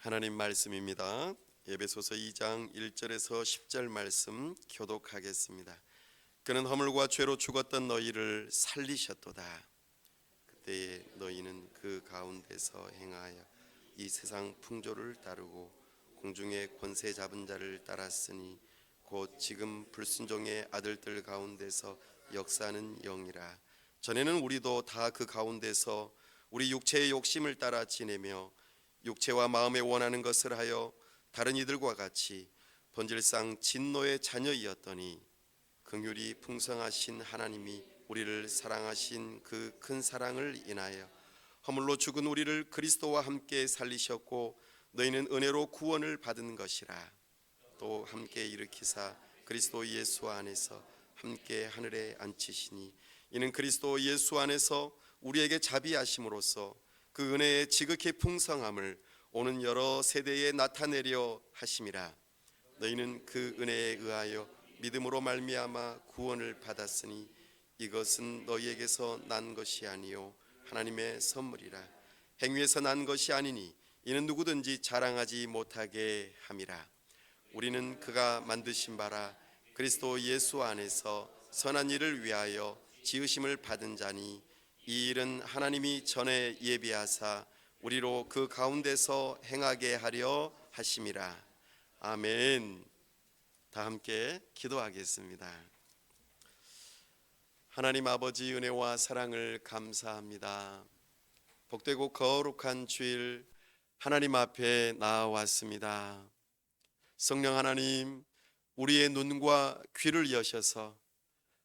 하나님 말씀입니다. 에베소서 2장 1절에서 10절 말씀 교독하겠습니다. 그는 허물과 죄로 죽었던 너희를 살리셨도다. 그때에 너희는 그 가운데서 행하여 이 세상 풍조를 따르고 공중의 권세 잡은 자를 따랐으니 곧 지금 불순종의 아들들 가운데서 역사하는 영이라. 전에는 우리도 다 그 가운데서 우리 육체의 욕심을 따라 지내며 육체와 마음에 원하는 것을 하여 다른 이들과 같이 본질상 진노의 자녀이었더니 긍휼이 풍성하신 하나님이 우리를 사랑하신 그 큰 사랑을 인하여 허물로 죽은 우리를 그리스도와 함께 살리셨고 너희는 은혜로 구원을 받은 것이라. 또 함께 일으키사 그리스도 예수 안에서 함께 하늘에 앉히시니 이는 그리스도 예수 안에서 우리에게 자비하심으로써 그 은혜의 지극히 풍성함을 오는 여러 세대에 나타내려 하심이라. 너희는 그 은혜에 의하여 믿음으로 말미암아 구원을 받았으니 이것은 너희에게서 난 것이 아니요 하나님의 선물이라. 행위에서 난 것이 아니니 이는 누구든지 자랑하지 못하게 함이라. 우리는 그가 만드신 바라 그리스도 예수 안에서 선한 일을 위하여 지으심을 받은 자니 이 일은 하나님이 전에 예비하사 우리로 그 가운데서 행하게 하려 하심이라. 아멘. 다 함께 기도하겠습니다. 하나님 아버지 은혜와 사랑을 감사합니다. 복되고 거룩한 주일 하나님 앞에 나아왔습니다. 성령 하나님, 우리의 눈과 귀를 여셔서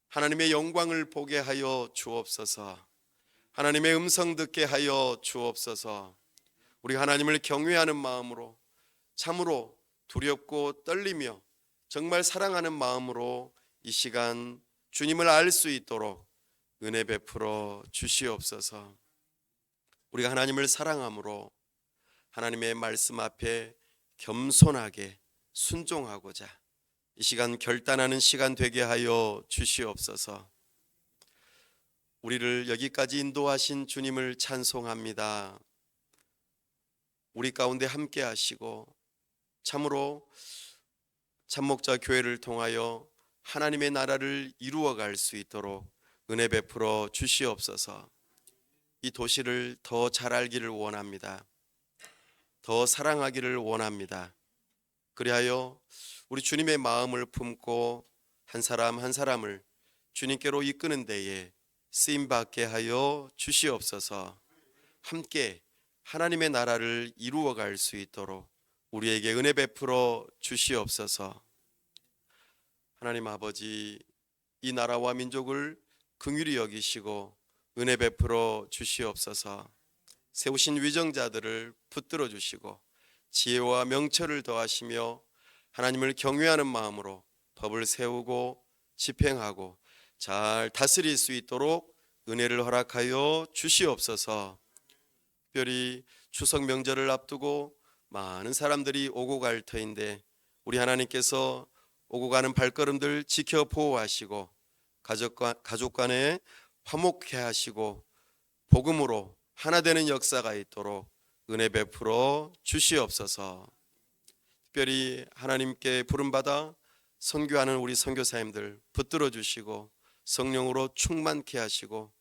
하나님의 영광을 보게 하여 주옵소서. 하나님의 음성 듣게 하여 주옵소서. 우리 하나님을 경외하는 마음으로 참으로 두렵고 떨리며 정말 사랑하는 마음으로 이 시간 주님을 알 수 있도록 은혜 베풀어 주시옵소서. 우리가 하나님을 사랑함으로 하나님의 말씀 앞에 겸손하게 순종하고자 이 시간 결단하는 시간 되게 하여 주시옵소서. 우리를 여기까지 인도하신 주님을 찬송합니다. 우리 가운데 함께 하시고 참으로 참목자 교회를 통하여 하나님의 나라를 이루어갈 수 있도록 은혜 베풀어 주시옵소서. 이 도시를 더 잘 알기를 원합니다. 더 사랑하기를 원합니다. 그리하여 우리 주님의 마음을 품고 한 사람 한 사람을 주님께로 이끄는 데에 쓰임받게 하여 주시옵소서. 함께 하나님의 나라를 이루어갈 수 있도록 우리에게 은혜 베풀어 주시옵소서. 하나님 아버지, 이 나라와 민족을 긍휼히 여기시고 은혜 베풀어 주시옵소서. 세우신 위정자들을 붙들어 주시고 지혜와 명철을 더하시며 하나님을 경외하는 마음으로 법을 세우고 집행하고 잘 다스릴 수 있도록 은혜를 허락하여 주시옵소서. 특별히 추석 명절을 앞두고 많은 사람들이 오고 갈 터인데 우리 하나님께서 오고 가는 발걸음들 지켜 보호하시고 가족 간에 화목케 하시고 복음으로 하나 되는 역사가 있도록 은혜 베풀어 주시옵소서. 특별히 하나님께 부름받아 선교하는 우리 선교사님들 붙들어 주시고 성령으로 충만케 하시고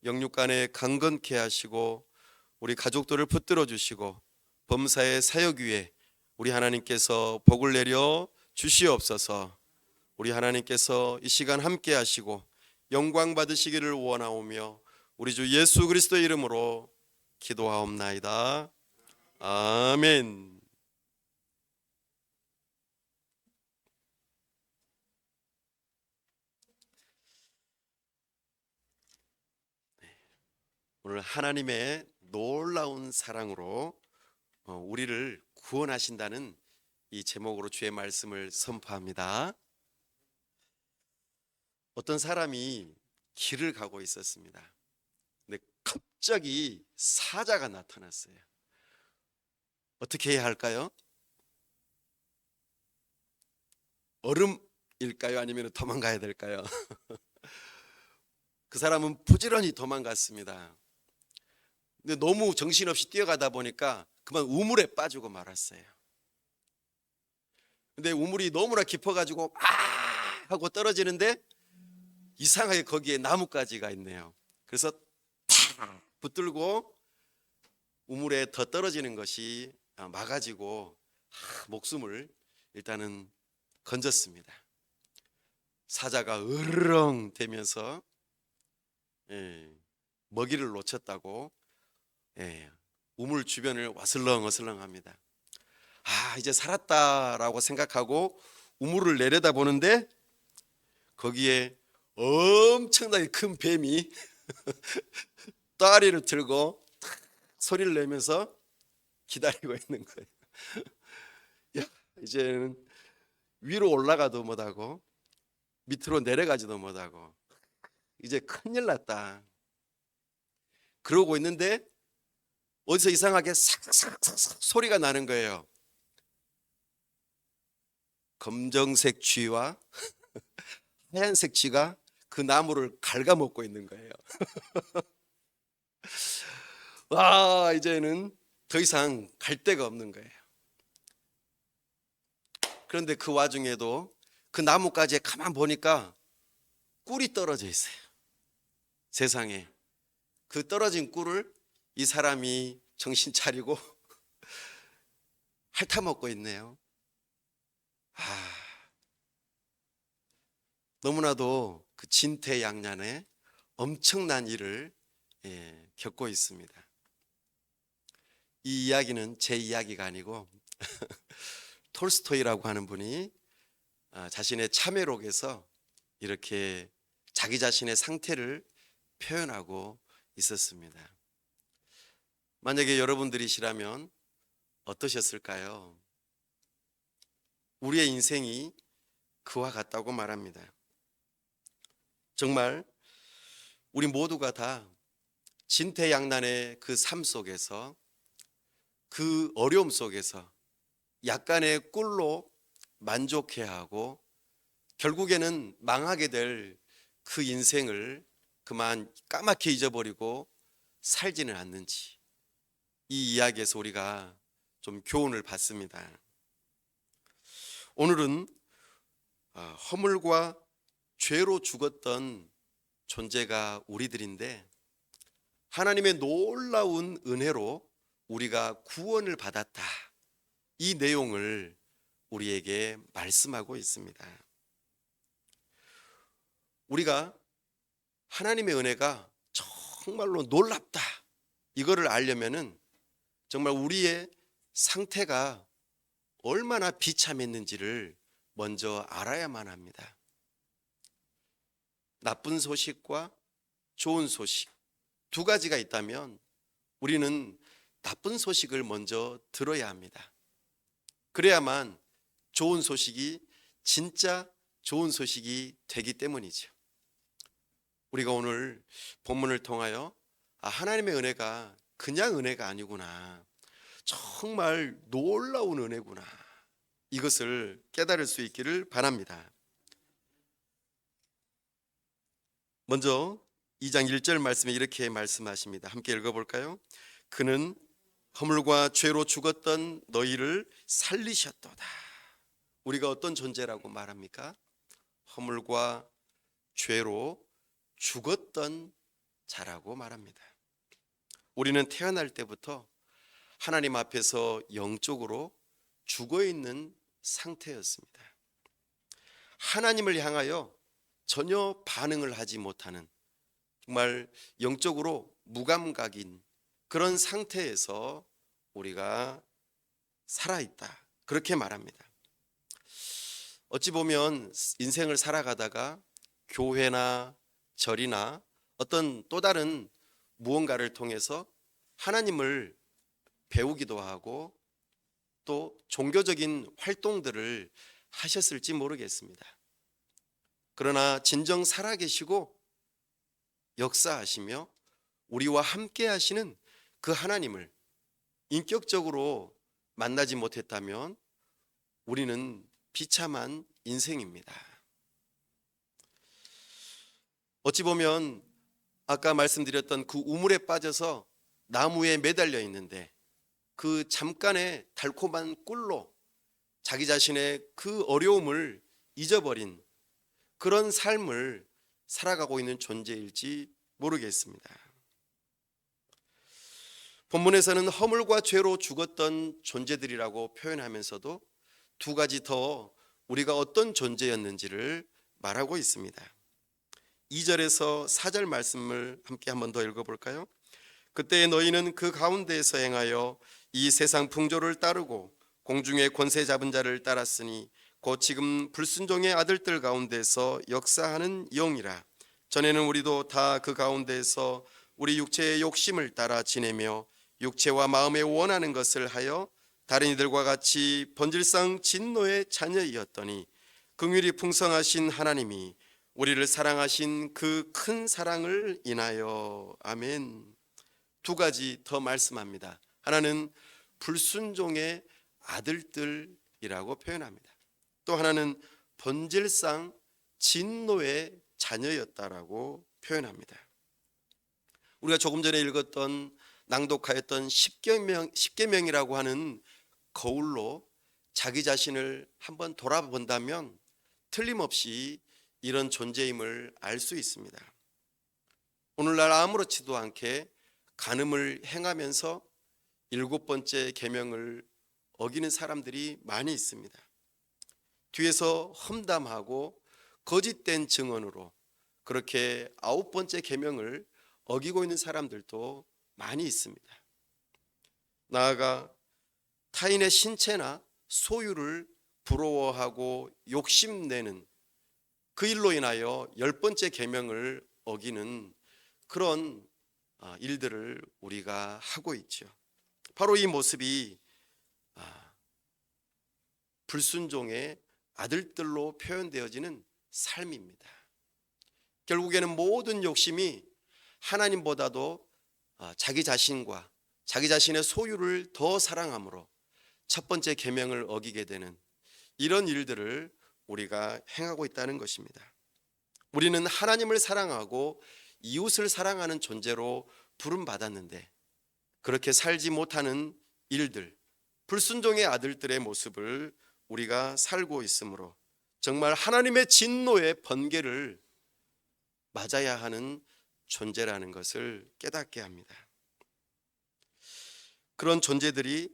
영육간에 강건케 하시고 우리 가족들을 붙들어 주시고 범사의 사역 위에 우리 하나님께서 복을 내려 주시옵소서. 우리 하나님께서 이 시간 함께 하시고 영광 받으시기를 원하오며 우리 주 예수 그리스도의 이름으로 기도하옵나이다. 아멘. 오늘 하나님의 놀라운 사랑으로 우리를 구원하신다는 이 제목으로 주의 말씀을 선포합니다. 어떤 사람이 길을 가고 있었습니다. 근데 갑자기 사자가 나타났어요. 어떻게 해야 할까요? 얼음일까요? 아니면 도망가야 될까요? 그 사람은 부지런히 도망갔습니다. 근데 너무 정신없이 뛰어가다 보니까 그만 우물에 빠지고 말았어요. 근데 우물이 너무나 깊어가지고 아 하고 떨어지는데 이상하게 거기에 나뭇가지가 있네요. 그래서 탁 붙들고 우물에 더 떨어지는 것이 막아지고 목숨을 일단은 건졌습니다. 사자가 으르렁 대면서 먹이를 놓쳤다고 우물 주변을 와슬렁와슬렁합니다. 이제 살았다라고 생각하고 우물을 내려다보는데 거기에 엄청나게 큰 뱀이 다리를 들고 소리를 내면서 기다리고 있는 거예요. 야, 이제는 위로 올라가도 못하고 밑으로 내려가지도 못하고 이제 큰일 났다. 그러고 있는데 어디서 이상하게 삭삭삭삭 소리가 나는 거예요. 검정색 쥐와 하얀색 쥐가 그 나무를 갉아먹고 있는 거예요. 와, 이제는 더 이상 갈 데가 없는 거예요. 그런데 그 와중에도 그 나뭇가지에 가만 보니까 꿀이 떨어져 있어요. 세상에. 그 떨어진 꿀을 이 사람이 정신 차리고 핥아먹고 있네요. 너무나도 그 진퇴양난에 엄청난 일을 겪고 있습니다. 이 이야기는 제 이야기가 아니고 톨스토이라고 하는 분이 자신의 참회록에서 이렇게 자기 자신의 상태를 표현하고 있었습니다. 만약에 여러분들이시라면 어떠셨을까요? 우리의 인생이 그와 같다고 말합니다. 정말 우리 모두가 다 진퇴양난의 그 삶 속에서 그 어려움 속에서 약간의 꿀로 만족해야 하고 결국에는 망하게 될 그 인생을 그만 까맣게 잊어버리고 살지는 않는지 이 이야기에서 우리가 좀 교훈을 받습니다. 오늘은 허물과 죄로 죽었던 존재가 우리들인데 하나님의 놀라운 은혜로 우리가 구원을 받았다. 이 내용을 우리에게 말씀하고 있습니다. 우리가 하나님의 은혜가 정말로 놀랍다. 이거를 알려면은 정말 우리의 상태가 얼마나 비참했는지를 먼저 알아야만 합니다. 나쁜 소식과 좋은 소식 두 가지가 있다면 우리는 나쁜 소식을 먼저 들어야 합니다. 그래야만 좋은 소식이 진짜 좋은 소식이 되기 때문이죠. 우리가 오늘 본문을 통하여 하나님의 은혜가 그냥 은혜가 아니구나. 정말 놀라운 은혜구나. 이것을 깨달을 수 있기를 바랍니다. 먼저 2장 1절 말씀에 이렇게 말씀하십니다. 함께 읽어볼까요? 그는 허물과 죄로 죽었던 너희를 살리셨도다. 우리가 어떤 존재라고 말합니까? 허물과 죄로 죽었던 자라고 말합니다. 우리는 태어날 때부터 하나님 앞에서 영적으로 죽어 있는 상태였습니다. 하나님을 향하여 전혀 반응을 하지 못하는 정말 영적으로 무감각인 그런 상태에서 우리가 살아있다. 그렇게 말합니다. 어찌 보면 인생을 살아가다가 교회나 절이나 어떤 또 다른 무언가를 통해서 하나님을 배우기도 하고 또 종교적인 활동들을 하셨을지 모르겠습니다. 그러나 진정 살아계시고 역사하시며 우리와 함께 하시는 그 하나님을 인격적으로 만나지 못했다면 우리는 비참한 인생입니다. 어찌 보면 아까 말씀드렸던 그 우물에 빠져서 나무에 매달려 있는데 그 잠깐의 달콤한 꿀로 자기 자신의 그 어려움을 잊어버린 그런 삶을 살아가고 있는 존재일지 모르겠습니다. 본문에서는 허물과 죄로 죽었던 존재들이라고 표현하면서도 두 가지 더 우리가 어떤 존재였는지를 말하고 있습니다. 2절에서 4절 말씀을 함께 한 번 더 읽어볼까요? 그때 너희는 그 가운데에서 행하여 이 세상 풍조를 따르고 공중의 권세 잡은 자를 따랐으니 곧 지금 불순종의 아들들 가운데서 역사하는 영이라. 전에는 우리도 다 그 가운데에서 우리 육체의 욕심을 따라 지내며 육체와 마음에 원하는 것을 하여 다른 이들과 같이 본질상 진노의 자녀이었더니 긍휼이 풍성하신 하나님이 우리를 사랑하신 그 큰 사랑을 인하여. 아멘. 두 가지 더 말씀합니다. 하나는 불순종의 아들들이라고 표현합니다. 또 하나는 본질상 진노의 자녀였다라고 표현합니다. 우리가 조금 전에 읽었던 낭독하였던 십계명이라고 하는 거울로 자기 자신을 한번 돌아본다면 틀림없이 이런 존재임을 알 수 있습니다. 오늘날 아무렇지도 않게 간음을 행하면서 7번째 계명을 어기는 사람들이 많이 있습니다. 뒤에서 험담하고 거짓된 증언으로 그렇게 9번째 계명을 어기고 있는 사람들도 많이 있습니다. 나아가 타인의 신체나 소유를 부러워하고 욕심내는 그 일로 인하여 10번째 계명을 어기는 그런 일들을 우리가 하고 있죠. 바로 이 모습이 불순종의 아들들로 표현되어지는 삶입니다. 결국에는 모든 욕심이 하나님보다도 자기 자신과 자기 자신의 소유를 더 사랑함으로 첫 번째 계명을 어기게 되는 이런 일들을 우리가 행하고 있다는 것입니다. 우리는 하나님을 사랑하고 이웃을 사랑하는 존재로 부름받았는데 그렇게 살지 못하는 일들, 불순종의 아들들의 모습을 우리가 살고 있으므로 정말 하나님의 진노의 번개를 맞아야 하는 존재라는 것을 깨닫게 합니다. 그런 존재들이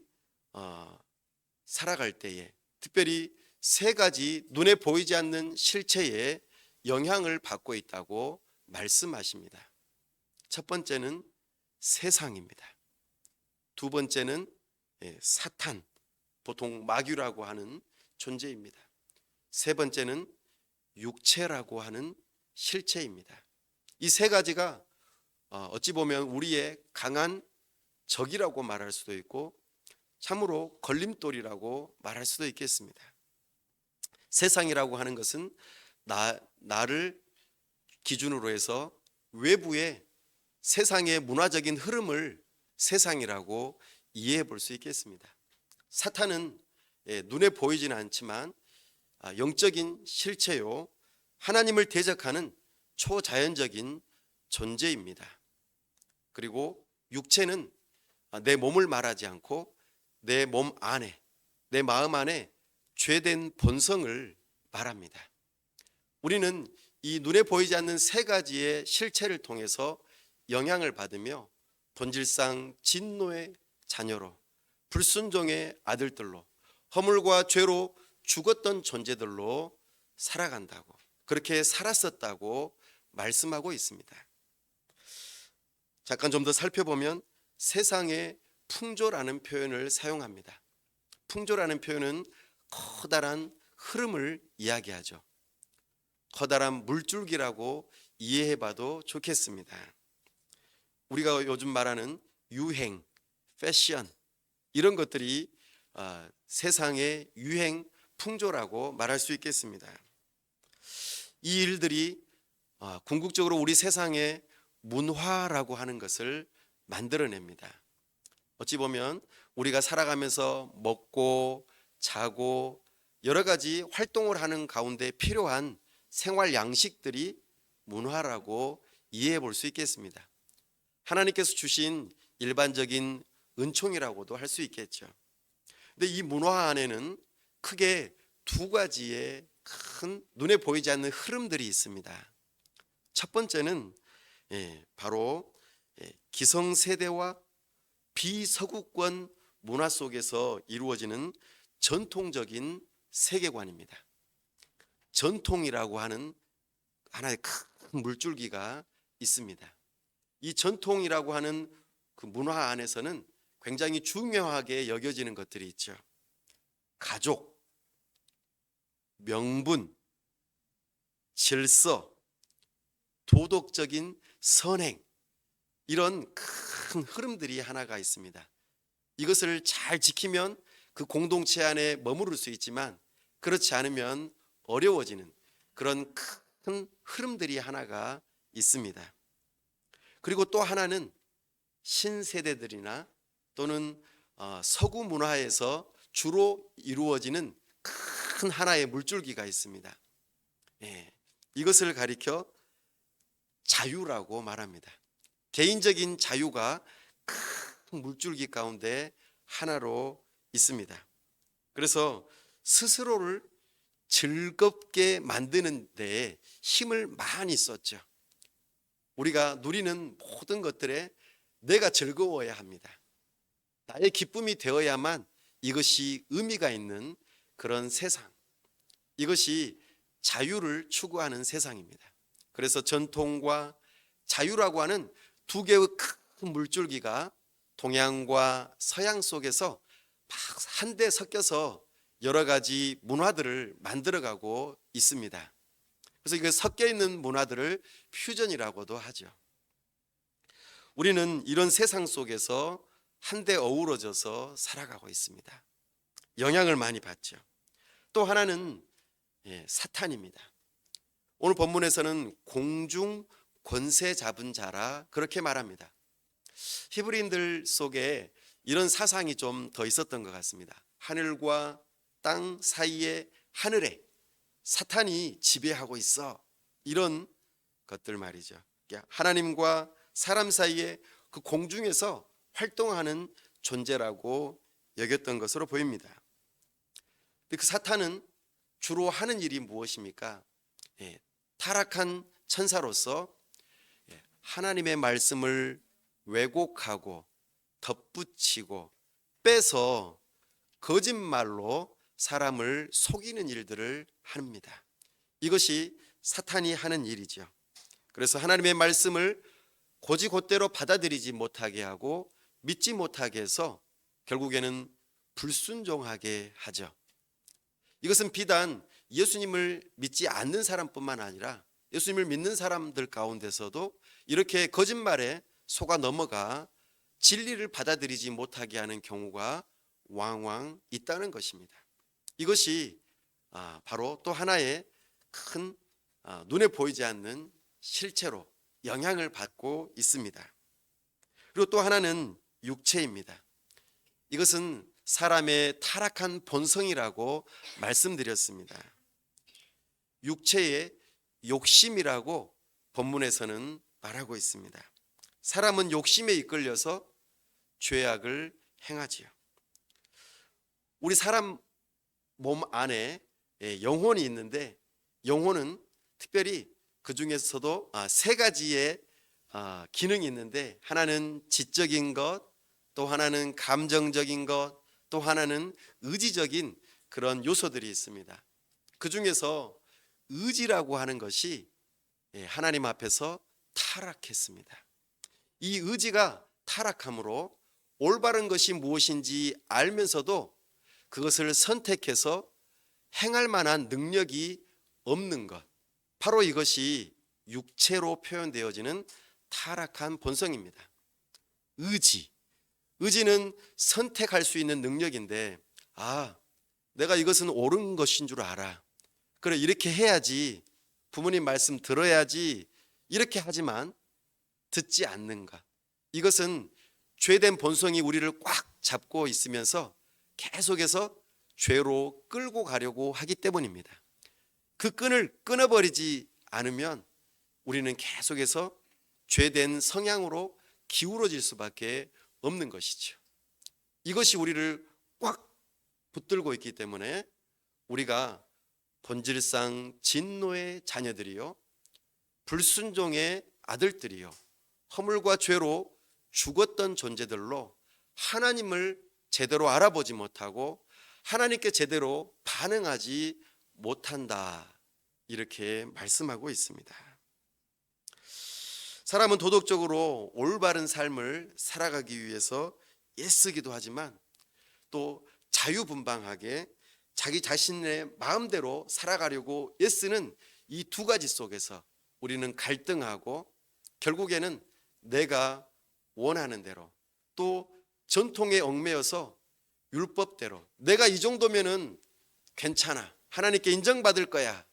살아갈 때에 특별히 세 가지 눈에 보이지 않는 실체에 영향을 받고 있다고 말씀하십니다. 첫 번째는 세상입니다. 두 번째는 사탄, 보통 마귀라고 하는 존재입니다. 세 번째는 육체라고 하는 실체입니다. 이 세 가지가 어찌 보면 우리의 강한 적이라고 말할 수도 있고 참으로 걸림돌이라고 말할 수도 있겠습니다. 세상이라고 하는 것은 나를 기준으로 해서 외부의 세상의 문화적인 흐름을 세상이라고 이해해 볼 수 있겠습니다. 사탄은 눈에 보이지는 않지만 영적인 실체요, 하나님을 대적하는 초자연적인 존재입니다. 그리고 육체는 내 몸을 말하지 않고 내 몸 안에, 내 마음 안에 죄된 본성을 말합니다. 우리는 이 눈에 보이지 않는 세 가지의 실체를 통해서 영향을 받으며 본질상 진노의 자녀로, 불순종의 아들들로, 허물과 죄로 죽었던 존재들로 살아간다고, 그렇게 살았었다고 말씀하고 있습니다. 잠깐 좀 더 살펴보면 세상의 풍조라는 표현을 사용합니다. 풍조라는 표현은 커다란 흐름을 이야기하죠. 커다란 물줄기라고 이해해봐도 좋겠습니다. 우리가 요즘 말하는 유행, 패션 이런 것들이 세상의 유행, 풍조라고 말할 수 있겠습니다. 이 일들이 궁극적으로 우리 세상의 문화라고 하는 것을 만들어냅니다. 어찌 보면 우리가 살아가면서 먹고 자고 여러 가지 활동을 하는 가운데 필요한 생활 양식들이 문화라고 이해해 볼 수 있겠습니다. 하나님께서 주신 일반적인 은총이라고도 할 수 있겠죠. 근데 이 문화 안에는 크게 두 가지의 큰 눈에 보이지 않는 흐름들이 있습니다. 첫 번째는 바로 기성세대와 비서구권 문화 속에서 이루어지는 전통적인 세계관입니다. 전통이라고 하는 하나의 큰 물줄기가 있습니다. 이 전통이라고 하는 그 문화 안에서는 굉장히 중요하게 여겨지는 것들이 있죠. 가족, 명분, 질서, 도덕적인 선행, 이런 큰 흐름들이 하나가 있습니다. 이것을 잘 지키면 그 공동체 안에 머무를 수 있지만 그렇지 않으면 어려워지는 그런 큰 흐름들이 하나가 있습니다. 그리고 또 하나는 신세대들이나 또는 서구 문화에서 주로 이루어지는 큰 하나의 물줄기가 있습니다. 이것을 가리켜 자유라고 말합니다. 개인적인 자유가 큰 물줄기 가운데 하나로 있습니다. 그래서 스스로를 즐겁게 만드는 데 힘을 많이 썼죠. 우리가 누리는 모든 것들에 내가 즐거워야 합니다. 나의 기쁨이 되어야만 이것이 의미가 있는 그런 세상, 이것이 자유를 추구하는 세상입니다. 그래서 전통과 자유라고 하는 두 개의 큰 물줄기가 동양과 서양 속에서 막 한데 섞여서 여러 가지 문화들을 만들어가고 있습니다. 그래서 이거 섞여 있는 문화들을 퓨전이라고도 하죠. 우리는 이런 세상 속에서 한데 어우러져서 살아가고 있습니다. 영향을 많이 받죠. 또 하나는 사탄입니다. 오늘 본문에서는 공중 권세 잡은 자라 그렇게 말합니다. 히브리인들 속에 이런 사상이 좀 더 있었던 것 같습니다. 하늘과 땅 사이의 하늘에 사탄이 지배하고 있어, 이런 것들 말이죠. 하나님과 사람 사이에 그 공중에서 활동하는 존재라고 여겼던 것으로 보입니다. 그 사탄은 주로 하는 일이 무엇입니까? 타락한 천사로서 하나님의 말씀을 왜곡하고 덧붙이고 빼서 거짓말로 사람을 속이는 일들을 합니다. 이것이 사탄이 하는 일이죠. 그래서 하나님의 말씀을 고지곧대로 받아들이지 못하게 하고 믿지 못하게 해서 결국에는 불순종하게 하죠. 이것은 비단 예수님을 믿지 않는 사람뿐만 아니라 예수님을 믿는 사람들 가운데서도 이렇게 거짓말에 속아 넘어가 진리를 받아들이지 못하게 하는 경우가 왕왕 있다는 것입니다. 이것이 바로 또 하나의 큰 눈에 보이지 않는 실체로 영향을 받고 있습니다. 그리고 또 하나는 육체입니다. 이것은 사람의 타락한 본성이라고 말씀드렸습니다. 육체의 욕심이라고 본문에서는 말하고 있습니다. 사람은 욕심에 이끌려서 죄악을 행하지요. 우리 사람 몸 안에 영혼이 있는데 영혼은 특별히 그 중에서도 세 가지의 기능이 있는데 하나는 지적인 것, 또 하나는 감정적인 것, 또 하나는 의지적인 그런 요소들이 있습니다. 그 중에서 의지라고 하는 것이 하나님 앞에서 타락했습니다. 이 의지가 타락함으로 올바른 것이 무엇인지 알면서도 그것을 선택해서 행할 만한 능력이 없는 것, 바로 이것이 육체로 표현되어지는 타락한 본성입니다. 의지는 선택할 수 있는 능력인데 내가 이것은 옳은 것인 줄 알아, 그래 이렇게 해야지, 부모님 말씀 들어야지, 이렇게 하지만 듣지 않는 것, 이것은 죄된 본성이 우리를 꽉 잡고 있으면서 계속해서 죄로 끌고 가려고 하기 때문입니다. 그 끈을 끊어버리지 않으면 우리는 계속해서 죄된 성향으로 기울어질 수밖에 없는 것이죠. 이것이 우리를 꽉 붙들고 있기 때문에 우리가 본질상 진노의 자녀들이요, 불순종의 아들들이요, 허물과 죄로 죽었던 존재들로 하나님을 제대로 알아보지 못하고 하나님께 제대로 반응하지 못한다, 이렇게 말씀하고 있습니다. 사람은 도덕적으로 올바른 삶을 살아가기 위해서 애쓰기도 하지만 또 자유분방하게 자기 자신의 마음대로 살아가려고 애쓰는 이 두 가지 속에서 우리는 갈등하고 결국에는 내가 원하는 대로, 또 전통에 얽매여서 율법대로 내가 이 정도면은 괜찮아, 하나님께 인정받을 거야,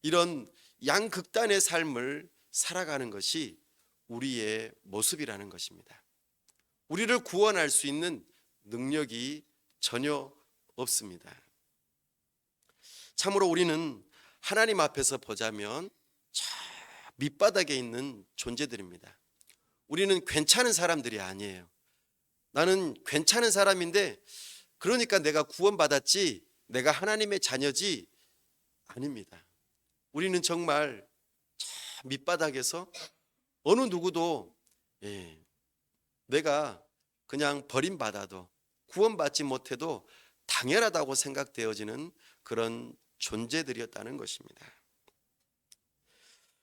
이런 양극단의 삶을 살아가는 것이 우리의 모습이라는 것입니다. 우리를 구원할 수 있는 능력이 전혀 없습니다. 참으로 우리는 하나님 앞에서 보자면 저 밑바닥에 있는 존재들입니다. 우리는 괜찮은 사람들이 아니에요. 나는 괜찮은 사람인데 그러니까 내가 구원받았지, 내가 하나님의 자녀지, 아닙니다. 우리는 정말 저 밑바닥에서 어느 누구도 내가 그냥 버림받아도 구원받지 못해도 당연하다고 생각되어지는 그런 존재들이었다는 것입니다.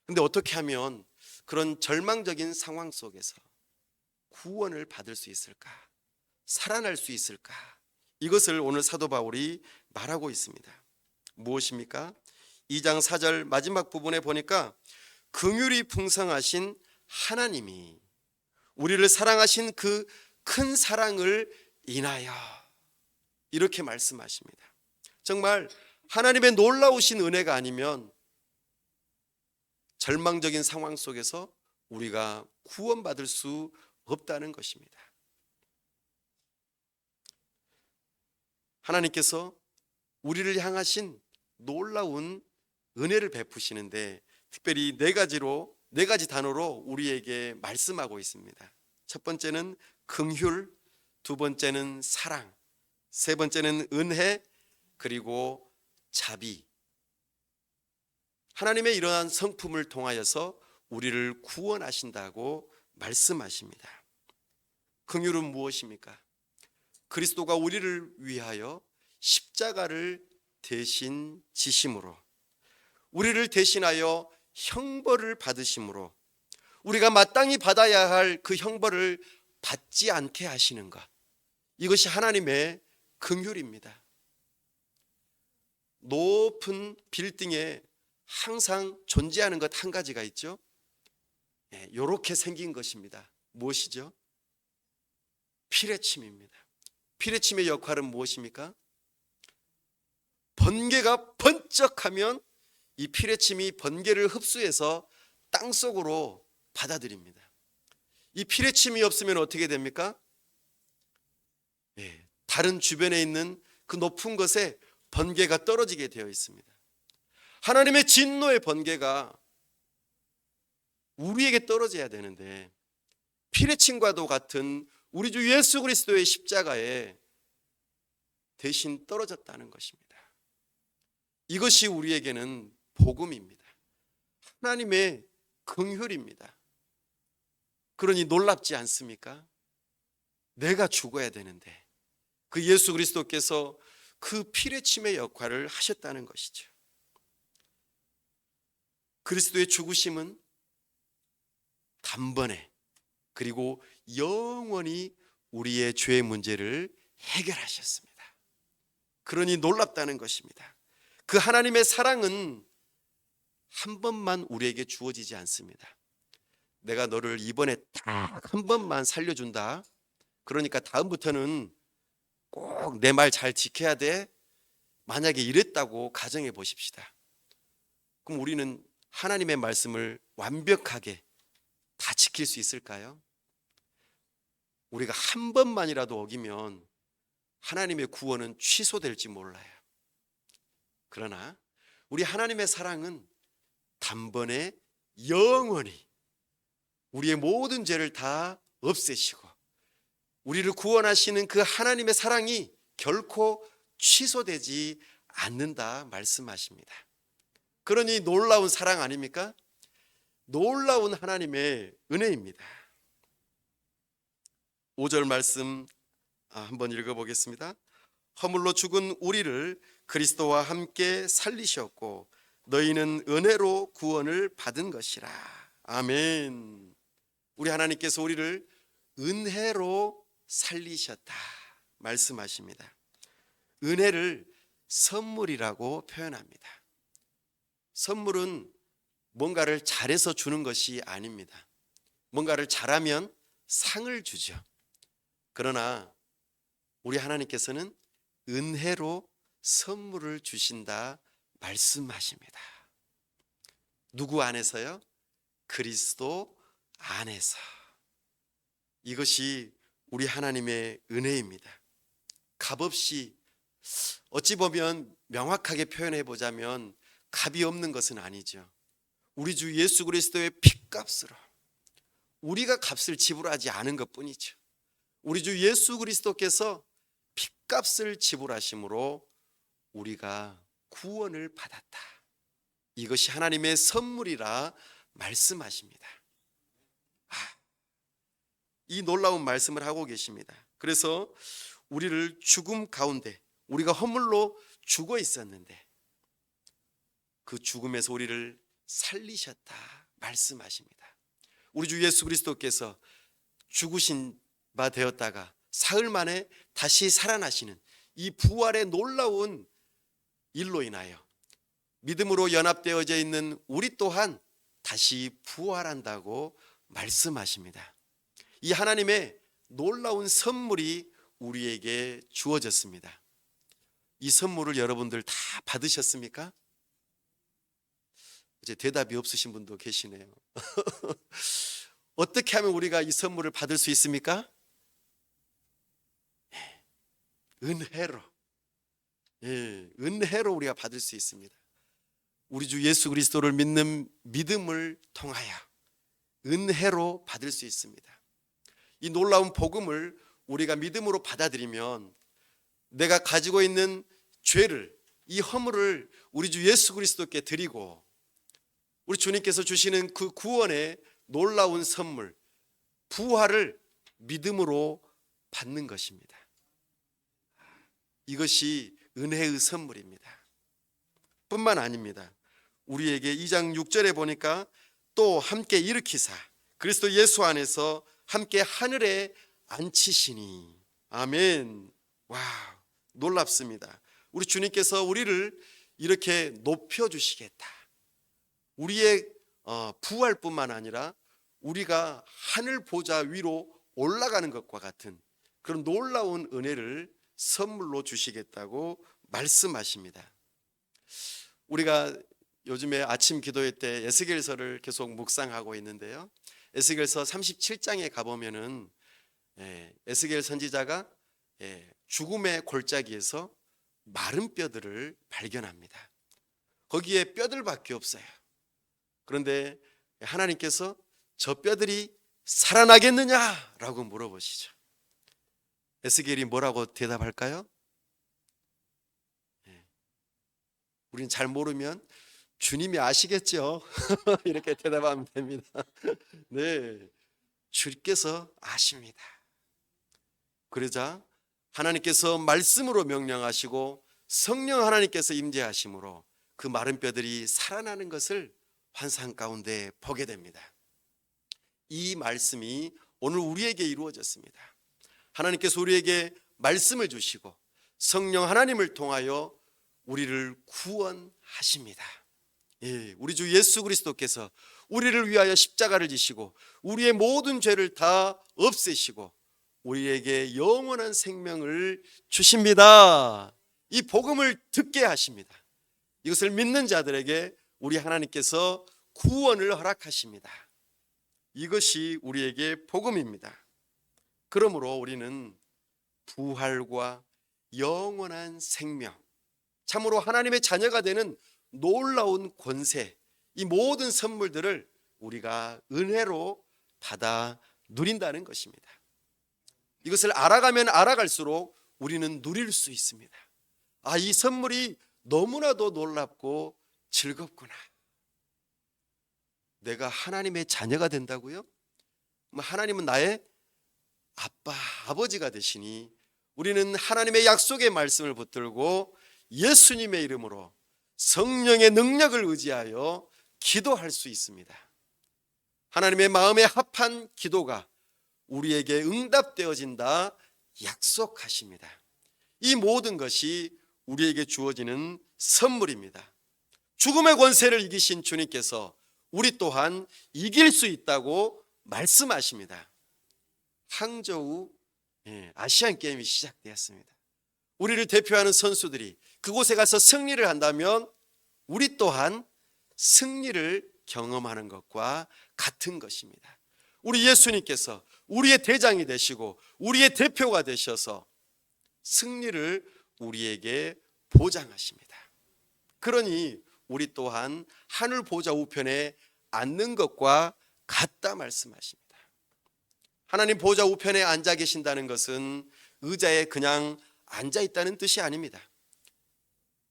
그런데 어떻게 하면 그런 절망적인 상황 속에서 구원을 받을 수 있을까? 살아날 수 있을까? 이것을 오늘 사도 바울이 말하고 있습니다. 무엇입니까? 2장 4절 마지막 부분에 보니까 긍휼이 풍성하신 하나님이 우리를 사랑하신 그 큰 사랑을 인하여, 이렇게 말씀하십니다. 정말 하나님의 놀라우신 은혜가 아니면 절망적인 상황 속에서 우리가 구원받을 수 없다는 것입니다. 하나님께서 우리를 향하신 놀라운 은혜를 베푸시는데 특별히 네 가지 단어로 우리에게 말씀하고 있습니다. 첫 번째는 긍휼, 두 번째는 사랑, 세 번째는 은혜, 그리고 자비. 하나님의 이러한 성품을 통하여서 우리를 구원하신다고 말씀하십니다. 긍휼은 무엇입니까? 그리스도가 우리를 위하여 십자가를 대신 지심으로, 우리를 대신하여 형벌을 받으심으로 우리가 마땅히 받아야 할 그 형벌을 받지 않게 하시는 것, 이것이 하나님의 긍휼입니다. 높은 빌딩에 항상 존재하는 것 한 가지가 있죠. 이렇게 생긴 것입니다. 무엇이죠? 피레침입니다. 피레침의 역할은 무엇입니까? 번개가 번쩍하면 이 피레침이 번개를 흡수해서 땅속으로 받아들입니다. 이 피레침이 없으면 어떻게 됩니까? 다른 주변에 있는 그 높은 것에 번개가 떨어지게 되어 있습니다. 하나님의 진노의 번개가 우리에게 떨어져야 되는데 피레침과도 같은 우리 주 예수 그리스도의 십자가에 대신 떨어졌다는 것입니다. 이것이 우리에게는 복음입니다. 하나님의 긍휼입니다. 그러니 놀랍지 않습니까? 내가 죽어야 되는데 그 예수 그리스도께서 그 피레침의 역할을 하셨다는 것이죠. 그리스도의 죽으심은 단번에 그리고 영원히 우리의 죄의 문제를 해결하셨습니다. 그러니 놀랍다는 것입니다. 그 하나님의 사랑은 한 번만 우리에게 주어지지 않습니다. 내가 너를 이번에 딱 한 번만 살려준다, 그러니까 다음부터는 꼭 내 말 잘 지켜야 돼, 만약에 이랬다고 가정해 보십시다. 그럼 우리는 하나님의 말씀을 완벽하게 다 지킬 수 있을까요? 우리가 한 번만이라도 어기면 하나님의 구원은 취소될지 몰라요. 그러나 우리 하나님의 사랑은 단번에 영원히 우리의 모든 죄를 다 없애시고 우리를 구원하시는 그 하나님의 사랑이 결코 취소되지 않는다 말씀하십니다. 그러니 놀라운 사랑 아닙니까? 놀라운 하나님의 은혜입니다. 5절 말씀 한번 읽어보겠습니다. 허물로 죽은 우리를 그리스도와 함께 살리셨고 너희는 은혜로 구원을 받은 것이라. 아멘. 우리 하나님께서 우리를 은혜로 살리셨다 말씀하십니다. 은혜를 선물이라고 표현합니다. 선물은 뭔가를 잘해서 주는 것이 아닙니다. 뭔가를 잘하면 상을 주죠. 그러나 우리 하나님께서는 은혜로 선물을 주신다 말씀하십니다. 누구 안에서요? 그리스도 안에서. 이것이 우리 하나님의 은혜입니다. 값없이, 어찌 보면 명확하게 표현해 보자면 값이 없는 것은 아니죠. 우리 주 예수 그리스도의 피값으로 우리가 값을 지불하지 않은 것뿐이죠. 우리 주 예수 그리스도께서 피값을 지불하심으로 우리가 구원을 받았다. 이것이 하나님의 선물이라 말씀하십니다. 이 놀라운 말씀을 하고 계십니다. 그래서 우리를 죽음 가운데, 우리가 허물로 죽어 있었는데 그 죽음에서 우리를 살리셨다 말씀하십니다. 우리 주 예수 그리스도께서 죽으신 바 되었다가 사흘 만에 다시 살아나시는 이 부활의 놀라운 일로 인하여 믿음으로 연합되어져 있는 우리 또한 다시 부활한다고 말씀하십니다. 이 하나님의 놀라운 선물이 우리에게 주어졌습니다. 이 선물을 여러분들 다 받으셨습니까? 이제 대답이 없으신 분도 계시네요. 어떻게 하면 우리가 이 선물을 받을 수 있습니까? 은혜로. 은혜로 우리가 받을 수 있습니다. 우리 주 예수 그리스도를 믿는 믿음을 통하여 은혜로 받을 수 있습니다. 이 놀라운 복음을 우리가 믿음으로 받아들이면 내가 가지고 있는 죄를, 이 허물을 우리 주 예수 그리스도께 드리고 우리 주님께서 주시는 그 구원의 놀라운 선물, 부활을 믿음으로 받는 것입니다. 이것이 은혜의 선물입니다. 뿐만 아닙니다. 우리에게 2장 6절에 보니까 또 함께 일으키사 그리스도 예수 안에서 함께 하늘에 앉히시니. 아멘. 와, 놀랍습니다. 우리 주님께서 우리를 이렇게 높여주시겠다. 우리의 부활뿐만 아니라 우리가 하늘 보좌 위로 올라가는 것과 같은 그런 놀라운 은혜를 선물로 주시겠다고 말씀하십니다. 우리가 요즘에 아침 기도회 때 에스겔서를 계속 묵상하고 있는데요, 에스겔서 37장에 가보면은 에스겔 선지자가 죽음의 골짜기에서 마른 뼈들을 발견합니다. 거기에 뼈들밖에 없어요. 그런데 하나님께서 저 뼈들이 살아나겠느냐라고 물어보시죠. 에스겔이 뭐라고 대답할까요? 우리는 잘 모르면 주님이 아시겠죠. 이렇게 대답하면 됩니다. 네, 주께서 아십니다. 그러자 하나님께서 말씀으로 명령하시고 성령 하나님께서 임재하심으로 그 마른 뼈들이 살아나는 것을 환상 가운데 보게 됩니다. 이 말씀이 오늘 우리에게 이루어졌습니다. 하나님께서 우리에게 말씀을 주시고 성령 하나님을 통하여 우리를 구원하십니다. 우리 주 예수 그리스도께서 우리를 위하여 십자가를 지시고 우리의 모든 죄를 다 없애시고 우리에게 영원한 생명을 주십니다. 이 복음을 듣게 하십니다. 이것을 믿는 자들에게 우리 하나님께서 구원을 허락하십니다. 이것이 우리에게 복음입니다. 그러므로 우리는 부활과 영원한 생명, 참으로 하나님의 자녀가 되는 놀라운 권세, 이 모든 선물들을 우리가 은혜로 받아 누린다는 것입니다. 이것을 알아가면 알아갈수록 우리는 누릴 수 있습니다. 아, 이 선물이 너무나도 놀랍고 즐겁구나. 내가 하나님의 자녀가 된다고요? 하나님은 나의 아빠, 아버지가 되시니 우리는 하나님의 약속의 말씀을 붙들고 예수님의 이름으로 성령의 능력을 의지하여 기도할 수 있습니다. 하나님의 마음에 합한 기도가 우리에게 응답되어진다 약속하십니다. 이 모든 것이 우리에게 주어지는 선물입니다. 죽음의 권세를 이기신 주님께서 우리 또한 이길 수 있다고 말씀하십니다. 항저우 아시안 게임이 시작되었습니다. 우리를 대표하는 선수들이 그곳에 가서 승리를 한다면 우리 또한 승리를 경험하는 것과 같은 것입니다. 우리 예수님께서 우리의 대장이 되시고 우리의 대표가 되셔서 승리를 우리에게 보장하십니다. 그러니 우리 또한 하늘 보좌 우편에 앉는 것과 같다 말씀하십니다. 하나님 보좌 우편에 앉아 계신다는 것은 의자에 그냥 앉아 있다는 뜻이 아닙니다.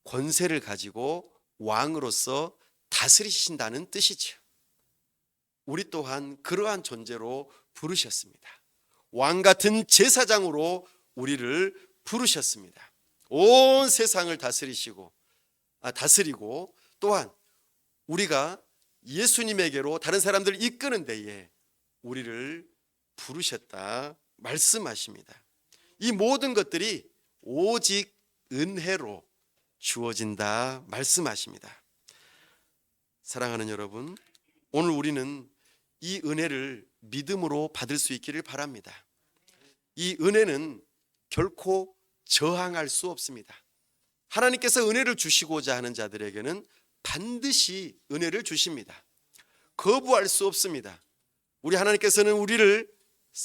권세를 가지고 왕으로서 다스리신다는 뜻이죠. 우리 또한 그러한 존재로 부르셨습니다. 왕 같은 제사장으로 우리를 부르셨습니다. 온 세상을 다스리고 또한 우리가 예수님에게로 다른 사람들을 이끄는 데에 우리를 부르셨다 말씀하십니다. 이 모든 것들이 오직 은혜로 주어진다 말씀하십니다. 사랑하는 여러분, 오늘 우리는 이 은혜를 믿음으로 받을 수 있기를 바랍니다. 이 은혜는 결코 저항할 수 없습니다. 하나님께서 은혜를 주시고자 하는 자들에게는 반드시 은혜를 주십니다. 거부할 수 없습니다. 우리 하나님께서는 우리를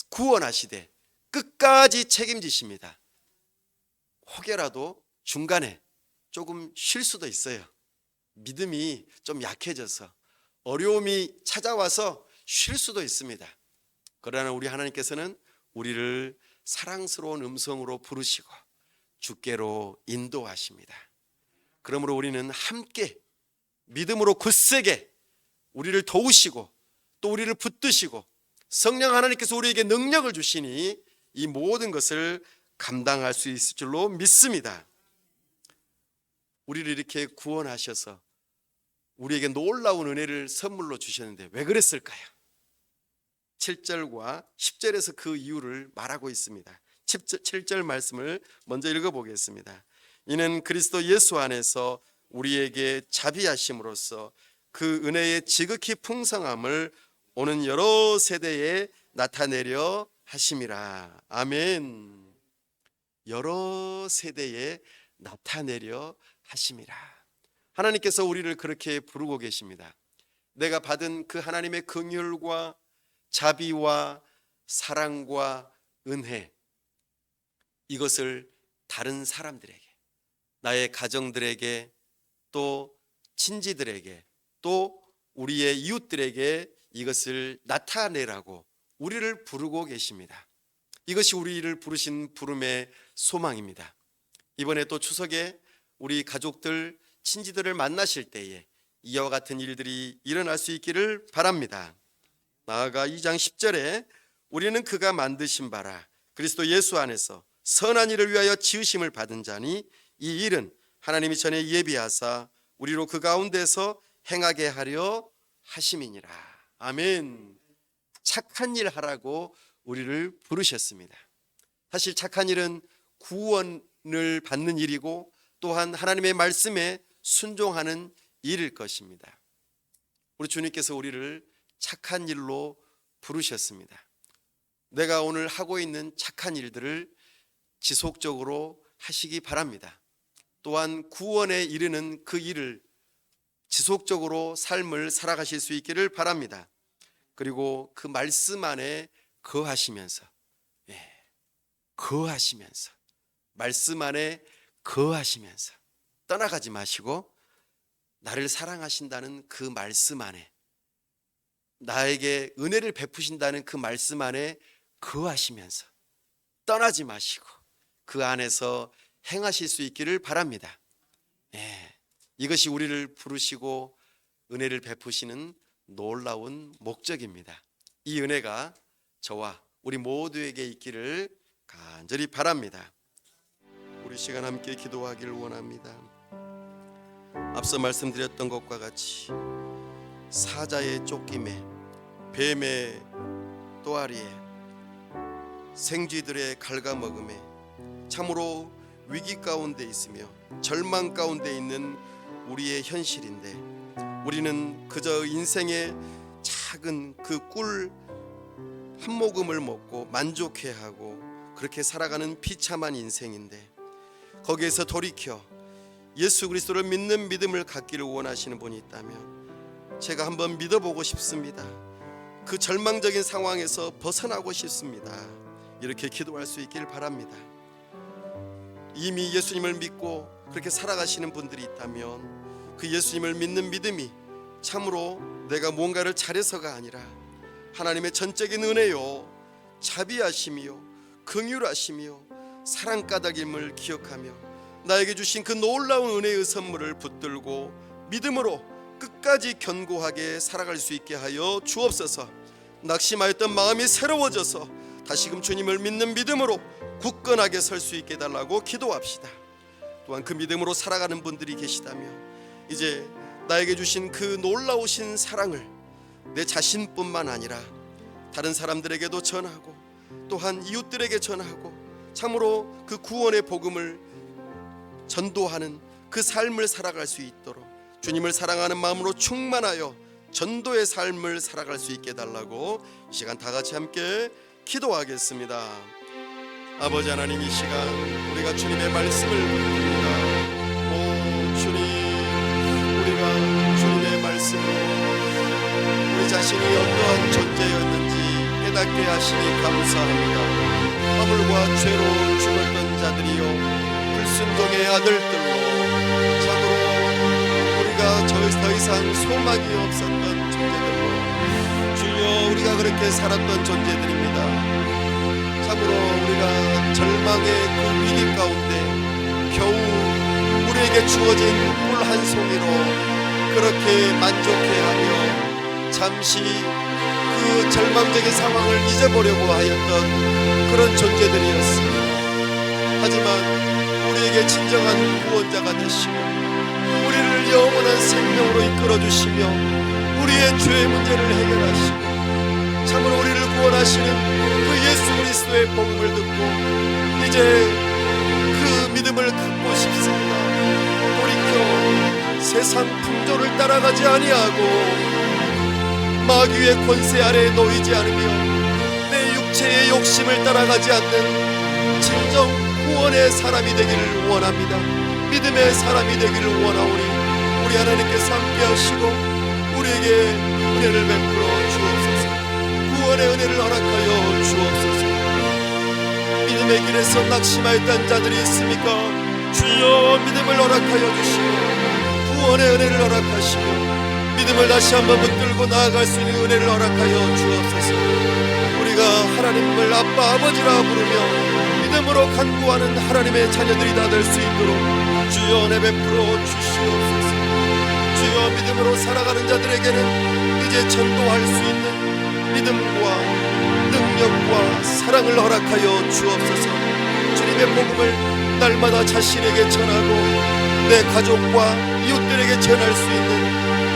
구원하시되 끝까지 책임지십니다. 혹여라도 중간에 조금 쉴 수도 있어요. 믿음이 좀 약해져서 어려움이 찾아와서 쉴 수도 있습니다. 그러나 우리 하나님께서는 우리를 사랑스러운 음성으로 부르시고 주께로 인도하십니다. 그러므로 우리는 함께 믿음으로 굳세게 우리를 도우시고 또 우리를 붙드시고 성령 하나님께서 우리에게 능력을 주시니 이 모든 것을 감당할 수 있을 줄로 믿습니다. 우리를 이렇게 구원하셔서 우리에게 놀라운 은혜를 선물로 주셨는데 왜 그랬을까요? 7절과 10절에서 그 이유를 말하고 있습니다. 7절 말씀을 먼저 읽어보겠습니다. 이는 그리스도 예수 안에서 우리에게 자비하심으로써 그 은혜의 지극히 풍성함을 오는 여러 세대에 나타내려 하심이라. 아멘. 여러 세대에 나타내려 하심이라. 하나님께서 우리를 그렇게 부르고 계십니다. 내가 받은 그 하나님의 긍휼과 자비와 사랑과 은혜, 이것을 다른 사람들에게, 나의 가정들에게, 또 친지들에게, 또 우리의 이웃들에게 이것을 나타내라고 우리를 부르고 계십니다. 이것이 우리를 부르신 부름의 소망입니다. 이번에 또 추석에 우리 가족들, 친지들을 만나실 때에 이와 같은 일들이 일어날 수 있기를 바랍니다. 나아가 2장 10절에 우리는 그가 만드신 바라 그리스도 예수 안에서 선한 일을 위하여 지으심을 받은 자니 이 일은 하나님이 전에 예비하사 우리로 그 가운데서 행하게 하려 하심이니라. 아멘. 착한 일 하라고 우리를 부르셨습니다. 사실 착한 일은 구원을 받는 일이고 또한 하나님의 말씀에 순종하는 일일 것입니다. 우리 주님께서 우리를 착한 일로 부르셨습니다. 내가 오늘 하고 있는 착한 일들을 지속적으로 하시기 바랍니다. 또한 구원에 이르는 그 일을 지속적으로 삶을 살아가실 수 있기를 바랍니다. 그리고 그 말씀 안에 거하시면서 말씀 안에 거하시면서 떠나가지 마시고 나를 사랑하신다는 그 말씀 안에, 나에게 은혜를 베푸신다는 그 말씀 안에 거하시면서 떠나지 마시고 그 안에서 행하실 수 있기를 바랍니다. 이것이 우리를 부르시고 은혜를 베푸시는 놀라운 목적입니다. 이 은혜가 저와 우리 모두에게 있기를 간절히 바랍니다. 우리 시간 함께 기도하기를 원합니다. 앞서 말씀드렸던 것과 같이 사자의 쫓김에, 뱀의 또아리에, 생쥐들의 갉아먹음에 참으로 위기 가운데 있으며 절망 가운데 있는 우리의 현실인데, 우리는 그저 인생의 작은 그 꿀 한 모금을 먹고 만족해하고 그렇게 살아가는 비참한 인생인데, 거기에서 돌이켜 예수 그리스도를 믿는 믿음을 갖기를 원하시는 분이 있다면 제가 한번 믿어보고 싶습니다. 그 절망적인 상황에서 벗어나고 싶습니다. 이렇게 기도할 수 있기를 바랍니다. 이미 예수님을 믿고 그렇게 살아가시는 분들이 있다면 그 예수님을 믿는 믿음이 참으로 내가 뭔가를 잘해서가 아니라 하나님의 전적인 은혜요, 자비하심이요, 긍휼하심이요, 사랑 까닭임을 기억하며 나에게 주신 그 놀라운 은혜의 선물을 붙들고 믿음으로 끝까지 견고하게 살아갈 수 있게 하여 주옵소서. 낙심하였던 마음이 새로워져서 다시금 주님을 믿는 믿음으로 굳건하게 설 수 있게 해달라고 기도합시다. 또한 그 믿음으로 살아가는 분들이 계시다면 이제 나에게 주신 그 놀라우신 사랑을 내 자신뿐만 아니라 다른 사람들에게도 전하고 또한 이웃들에게 전하고 참으로 그 구원의 복음을 전도하는 그 삶을 살아갈 수 있도록 주님을 사랑하는 마음으로 충만하여 전도의 삶을 살아갈 수 있게 해달라고 이 시간 다 같이 함께 기도하겠습니다. 아버지 하나님, 이 시간 우리가 주님의 말씀을 듣습니다. 오 주님, 우리가 주님의 말씀으로 우리 자신이 어떠한 존재였는지 깨닫게 하시니 감사합니다. 허물과 죄로 죽었던 자들이요, 불순종의 아들들로 참으로 우리가 더 이상 소망이 없었던 존재들로 주여 우리가 그렇게 살았던 존재들입니다. 참으로 우리가 절망의 그 위기 가운데 겨우 우리에게 주어진 꿀 한 송이로 그렇게 만족해하며 잠시 그 절망적인 상황을 잊어보려고 하였던 그런 존재들이었습니다. 하지만 우리에게 진정한 구원자가 되시고 우리를 영원한 생명으로 이끌어주시며 우리의 죄의 문제를 해결하시고 참으로 우리를 구원하시는 그 예수 그리스도의 복음을 듣고 이제 그 믿음을 갖고 싶습니다. 돌이켜 세상 풍조를 따라가지 아니하고 마귀의 권세 아래에 놓이지 않으며 내 육체의 욕심을 따라가지 않는 진정 구원의 사람이 되기를 원합니다. 믿음의 사람이 되기를 원하오니 우리 하나님께서 함께 하시고 우리에게 은혜를 베풀어 주옵소서. 구원의 은혜를 허락하여 주옵소서. 믿음의 길에서 낙심하였던 자들이 있습니까? 주여 믿음을 허락하여 주시고 구원의 은혜를 허락하시고 믿음을 다시 한번 붙들고 나아갈 수 있는 은혜를 허락하여 주옵소서. 우리가 하나님을 아빠 아버지라 부르며 믿음으로 간구하는 하나님의 자녀들이 다 될 수 있도록 주여 은혜 베풀어 주시옵소서. 주여 믿음으로 살아가는 자들에게는 이제 전도할 수 있는 믿음과 능력과 사랑을 허락하여 주옵소서. 주님의 복음을 날마다 자신에게 전하고 내 가족과 이웃들에게 전할 수 있는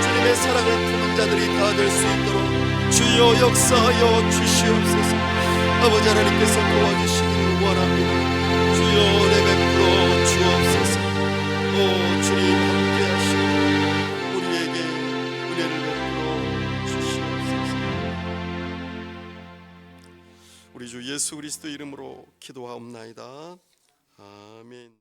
주님의 사랑을 품은 자들이 다 될 수 있도록 주여 역사하여 주시옵소서. 아버지 하나님께서 도와주시기를 원합니다. 주여 은혜 베풀어 주옵소서. 오 주님 함께 하시고 우리에게 은혜를 베풀어 주시옵소서. 우리 주 예수 그리스도 이름으로 기도하옵나이다. 아멘.